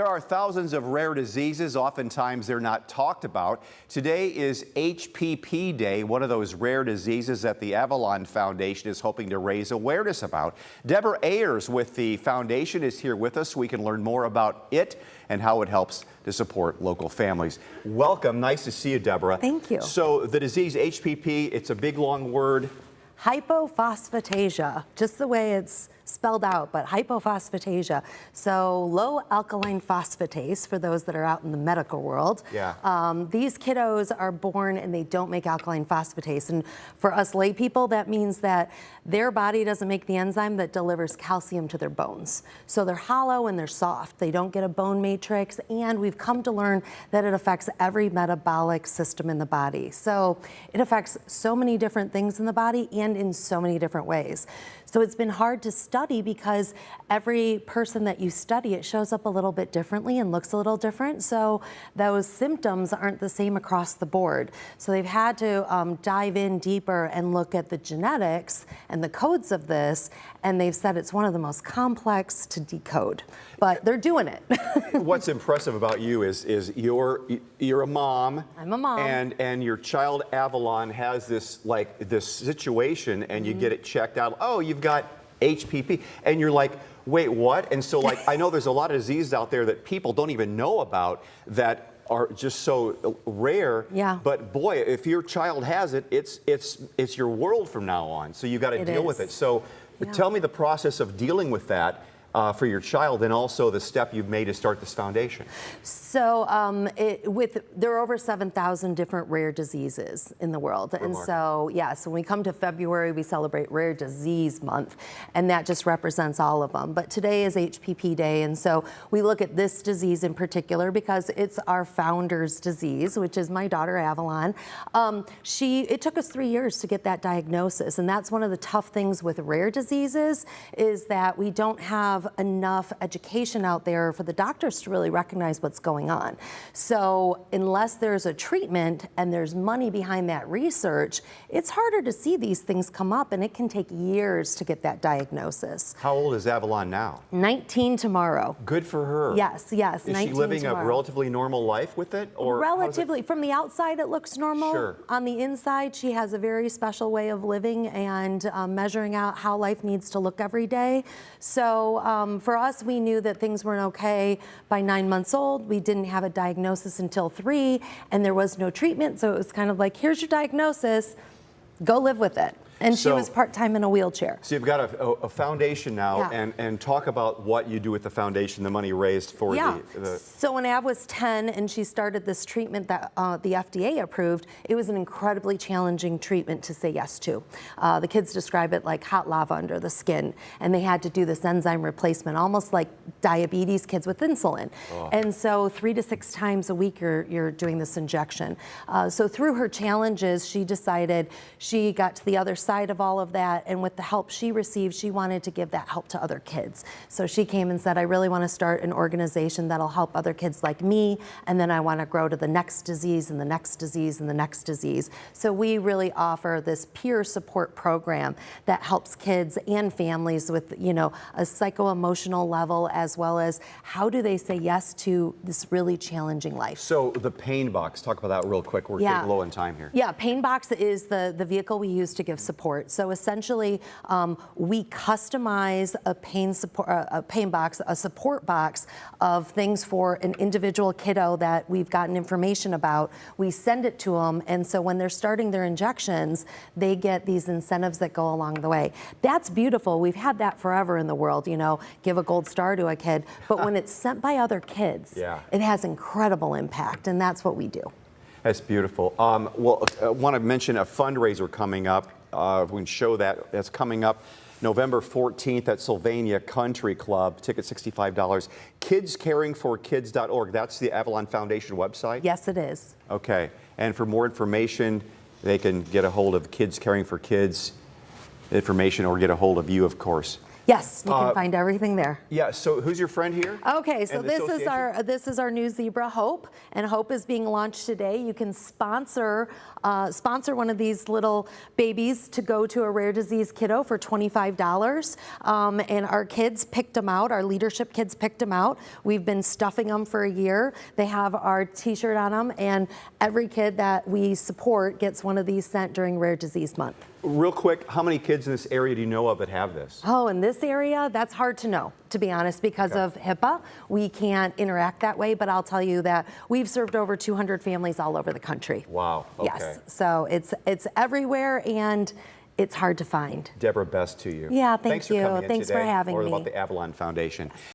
There are thousands of rare diseases. Oftentimes they're not talked about. Today is HPP Day, one of those rare diseases that the Avalon Foundation is hoping to raise awareness about. Deborah Ayres with the foundation is here with us so we can learn more about it and how it helps to support local families. Welcome. Nice to see you, Deborah. Thank you. So the disease HPP, it's a big long word. Hypophosphatasia, just the way it's spelled out, but hypophosphatasia. So low alkaline phosphatase for those that are out in the medical world. Yeah. These kiddos are born and they don't make alkaline phosphatase. And for us lay people, that means that their body doesn't make the enzyme that delivers calcium to their bones. So they're hollow and they're soft. They don't get a bone matrix. And we've come to learn that it affects every metabolic system in the body. So it affects so many different things in the body and in so many different ways. So it's been hard to study because every person that you study, it shows up a little bit differently and looks a little different. So those symptoms aren't the same across the board. So they've had to dive in deeper and look at the genetics and the codes of this. And they've said it's one of the most complex to decode, but they're doing it. What's impressive about you is you're a mom. I'm a mom. And your child Avalon has this situation and you get it checked out. Oh, you've got HPP. And you're like, wait, what? And so I know there's a lot of diseases out there that people don't even know about that are just so rare. Yeah. But boy, if your child has it, it's your world from now on. So you've got to deal with it. So tell me the process of dealing with that for your child, and also the step you've made to start this foundation. So there are over 7,000 different rare diseases in the world. And so, so when we come to February, we celebrate Rare Disease Month, and that just represents all of them. But today is HPP Day, and so we look at this disease in particular because it's our founder's disease, which is my daughter, Avalon. It took us 3 years to get that diagnosis, and that's one of the tough things with rare diseases is that we don't have enough education out there for the doctors to really recognize what's going on. So unless there's a treatment and there's money behind that research, it's harder to see these things come up, and it can take years to get that diagnosis. How old is Avalon now? 19 tomorrow. Good for her. Yes, yes. Is she living a relatively normal life with it? Or relatively. From the outside, it looks normal. Sure. On the inside, she has a very special way of living and measuring out how life needs to look every day. So for us, we knew that things weren't okay by 9 months old. We didn't have a diagnosis until 3, and there was no treatment. So it was kind of like, here's your diagnosis, go live with it. And she was part-time in a wheelchair. So you've got a foundation now, and talk about what you do with the foundation, the money raised for the... So when Av was 10 and she started this treatment that the FDA approved, it was an incredibly challenging treatment to say yes to. The kids describe it like hot lava under the skin, and they had to do this enzyme replacement, almost like diabetes kids with insulin. And so 3 to 6 times a week you're doing this injection. So through her challenges, she decided she got to the other side of all of that, and with the help she received, she wanted to give that help to other kids. So she came and said, I really want to start an organization that'll help other kids like me, and then I want to grow to the next disease and the next disease and the next disease. So we really offer this peer support program that helps kids and families with, a psycho-emotional level, as well as how do they say yes to this really challenging life. So the Painbox, talk about that real quick. We're getting low on time here. Yeah, Painbox is the vehicle we use to give support. So essentially, we customize a Painbox, a support box of things for an individual kiddo that we've gotten information about. We send it to them, and so when they're starting their injections, they get these incentives that go along the way. That's beautiful. We've had that forever in the world, give a gold star to a kid. But when it's sent by other kids, it has incredible impact, and that's what we do. That's beautiful. Well, I want to mention a fundraiser coming up. We can show that. That's coming up November 14th at Sylvania Country Club. Ticket $65. KidsCaringForKids.org. That's the Avalon Foundation website? Yes, it is. Okay. And for more information, they can get a hold of Kids Caring for Kids information or get a hold of you, of course. Yes, you can find everything there. Yeah, so who's your friend here? Okay, so And the this is our new zebra, Hope, and Hope is being launched today. You can sponsor one of these little babies to go to a rare disease kiddo for $25. And our kids picked them out. Our leadership kids picked them out. We've been stuffing them for a year. They have our T-shirt on them, and every kid that we support gets one of these sent during Rare Disease Month. Real quick, how many kids in this area do you know of that have this? Oh, in this area, that's hard to know, to be honest, because of HIPAA. We can't interact that way, but I'll tell you that we've served over 200 families all over the country. Wow, okay. Yes, so it's everywhere, and it's hard to find. Deborah, best to you. Yeah, Thanks thank for you. coming in Thanks today. for having More me. about the Avalon Foundation.